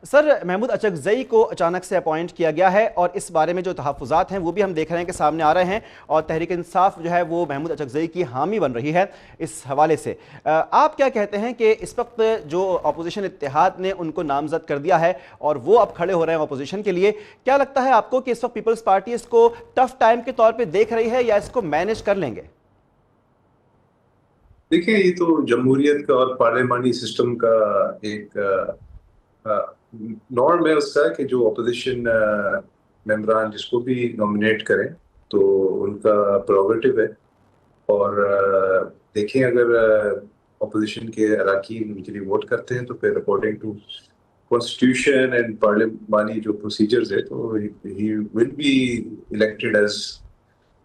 سر محمود اچکزئی کو اچانک سے اپوائنٹ کیا گیا ہے اور اس بارے میں جو تحفظات ہیں وہ بھی ہم دیکھ رہے ہیں کہ سامنے آ رہے ہیں، اور تحریک انصاف جو ہے وہ محمود اچکزئی کی حامی بن رہی ہے اس حوالے سے۔ آپ کیا کہتے ہیں کہ اس وقت جو اپوزیشن اتحاد نے ان کو نامزد کر دیا ہے اور وہ اب کھڑے ہو رہے ہیں اپوزیشن کے لیے، کیا لگتا ہے آپ کو کہ اس وقت پیپلز پارٹی اس کو ٹف ٹائم کے طور پہ دیکھ رہی ہے یا اس کو مینج کر لیں گے؟ دیکھیں، یہ تو جمہوریت کا اور پارلیمانی سسٹم کا ایک نارم ہے اس کا کہ جو اپوزیشن ممبران جس کو بھی نامنیٹ کریں تو ان کا پروگیٹو ہے۔ اور دیکھیں، اگر اپوزیشن کے اراکین ان کے لیے ووٹ کرتے ہیں تو پھر اکارڈنگ ٹو کانسٹیٹیوشن اینڈ پارلیمانی جو پروسیجرز ہے تو he will be elected as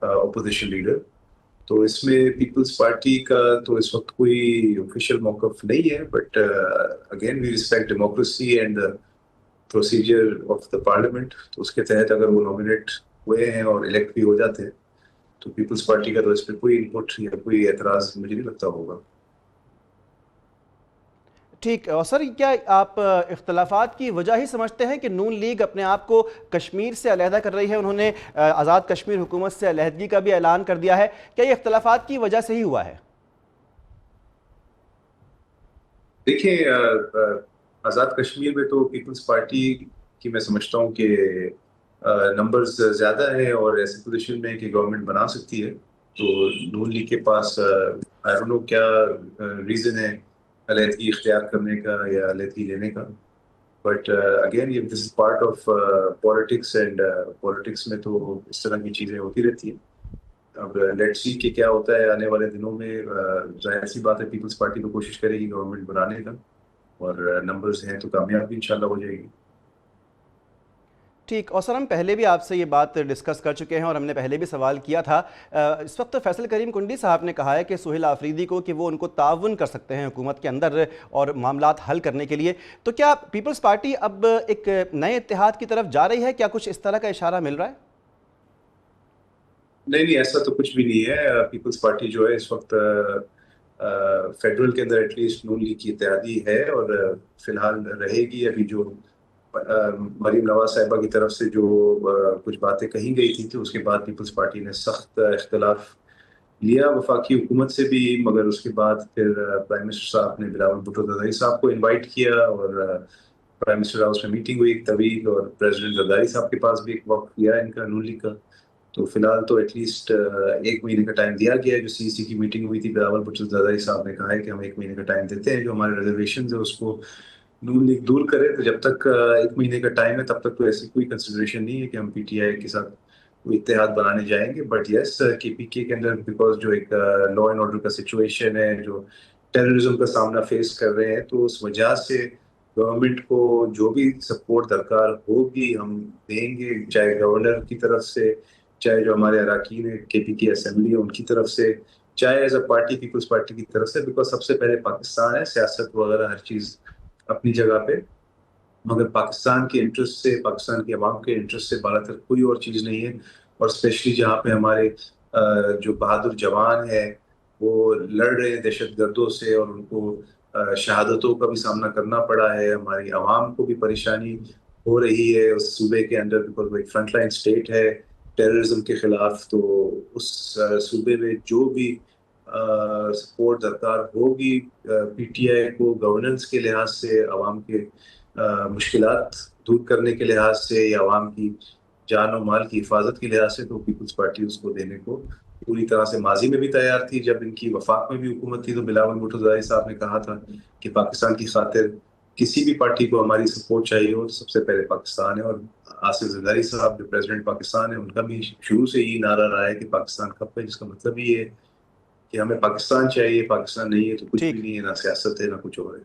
opposition leader. تو اس میں پیپلز پارٹی کا تو اس وقت کوئی آفیشیل موقف نہیں ہے، but again we respect democracy and procedure of the parliament. تو اس کے تحت اگر وہ نامنیٹ ہوئے ہیں اور الیکٹ بھی ہو جاتے ہیں تو پیپلز پارٹی کا تو اس پہ کوئی انپٹ یا کوئی اعتراض مجھے نہیں لگتا ہوگا۔ ٹھیک، اور سر کیا آپ اختلافات کی وجہ ہی سمجھتے ہیں کہ نون لیگ اپنے آپ کو کشمیر سے علیحدہ کر رہی ہے؟ انہوں نے آزاد کشمیر حکومت سے علیحدگی کا بھی اعلان کر دیا ہے، کیا یہ اختلافات کی وجہ سے ہی ہوا ہے؟ دیکھیں، آزاد کشمیر میں تو پیپلز پارٹی کی میں سمجھتا ہوں کہ نمبرز زیادہ ہیں اور ایسی پوزیشن میں کہ گورنمنٹ بنا سکتی ہے۔ تو نون لیگ کے پاس آئی ڈونٹ نو کیا ریزن ہے علیحدگی اختیار کرنے کا یا علیحدگی لینے کا، بٹ اگین یہ this is part of politics, and politics میں تو اس طرح کی چیزیں ہوتی رہتی ہیں۔ اب لیٹ سی کہ کیا ہوتا ہے آنے والے دنوں میں۔ ظاہر سی بات ہے پیپلز پارٹی تو کوشش کرے گی گورنمنٹ بنانے کا، اور نمبرز ہیں تو کامیاب بھی انشاءاللہ ہو جائے گی۔ ٹھیک، اور سر ہم پہلے بھی آپ سے یہ بات ڈسکس کر چکے ہیں اور ہم نے پہلے بھی سوال کیا تھا۔ اس وقت فیصل کریم کنڈی صاحب نے کہا ہے کہ سہیل آفریدی کو کہ وہ ان کو تعاون کر سکتے ہیں حکومت کے اندر اور معاملات حل کرنے کے لیے، تو کیا پیپلز پارٹی اب ایک نئے اتحاد کی طرف جا رہی ہے؟ کیا کچھ اس طرح کا اشارہ مل رہا ہے؟ نہیں نہیں، ایسا تو کچھ بھی نہیں ہے۔ پیپلز پارٹی جو ہے اس وقت فیڈرل کے اندر ایٹ لیسٹ نون لیگ کی اتحادی ہے، اور فی الحال رہے گی۔ ابھی جو مریم نواز صاحبہ کی طرف سے جو کچھ باتیں کہی گئی تھی تو اس کے بعد پیپلز پارٹی نے سخت اختلاف لیا وفاقی حکومت سے بھی، مگر اس کے بعد پھر پرائم منسٹر صاحب نے بلاول بھٹو زرداری صاحب کو انوائٹ کیا، اور پرائم منسٹر ہاؤس میں میٹنگ ہوئی ایک طویل، اور پریزیڈنٹ زرداری صاحب کے پاس بھی ایک وقت کیا ان کا نون لیگ کا۔ تو فی الحال تو ایٹ لیسٹ ایک مہینے کا ٹائم دیا گیا ہے۔ جو سی سی کی میٹنگ ہوئی تھی بلاول بھٹو زرداری صاحب نے کہا ہے کہ ہم ایک مہینے کا ٹائم دیتے ہیں، جو ہمارے ریزرویشنز ہیں اس کو نون لیگ دور کرے۔ تو جب تک ایک مہینے کا ٹائم ہے تب تک تو ایسی کوئی کنسیڈریشن نہیں ہے کہ ہم پی ٹی آئی کے ساتھ کوئی اتحاد بنانے جائیں گے۔ بٹ یس، کے پی کے اندر بیکاز جو ایک لا اینڈ آرڈر کا سچویشن ہے، جو ٹیررزم کا سامنا فیس کر رہے ہیں، تو اس وجہ سے گورنمنٹ کو جو بھی سپورٹ درکار ہوگی ہم دیں گے، چاہے گورنر کی طرف سے، چاہے جو ہمارے اراکین ہیں کے پی کی اسمبلی ہے ان کی طرف سے، چاہے as a party Peoples Party کی طرف سے، بیکاز سب سے پہلے پاکستان ہے۔ سیاست وغیرہ ہر چیز اپنی جگہ پہ، مگر پاکستان کے انٹرسٹ سے، پاکستان کے عوام کے انٹرسٹ سے بالاتر تر کوئی اور چیز نہیں ہے۔ اور اسپیشلی جہاں پہ ہمارے جو بہادر جوان ہیں وہ لڑ رہے ہیں دہشت گردوں سے، اور ان کو شہادتوں کا بھی سامنا کرنا پڑا ہے، ہماری عوام کو بھی پریشانی ہو رہی ہے اس صوبے کے اندر، بیکاز وہ ایک فرنٹ لائن اسٹیٹ ہے ٹیررزم کے خلاف۔ تو اس صوبے میں جو بھی سپورٹ درکار ہوگی پی ٹی آئی کو گورننس کے لحاظ سے، عوام کے مشکلات دور کرنے کے لحاظ سے، یا عوام کی جان و مال کی حفاظت کے لحاظ سے، تو پیپلز پارٹی اس کو دینے کو پوری طرح سے ماضی میں بھی تیار تھی۔ جب ان کی وفاق میں بھی حکومت تھی تو بلاول بھٹو زرداری صاحب نے کہا تھا کہ پاکستان کی خاطر کسی بھی پارٹی کو ہماری سپورٹ چاہیے ہو تو سب سے پہلے پاکستان ہے۔ اور آصف زرداری صاحب جو پریزیڈنٹ پاکستان ہے، ان کا بھی شروع سے یہ نعرہ رہا ہے کہ پاکستان کب ہے، جس کا مطلب یہ ہے کہ ہمیں پاکستان چاہیے، پاکستان نہیں ہے تو کچھ بھی ٹھیک، نہیں ہے، نہ سیاست ہے نہ کچھ اور ہے۔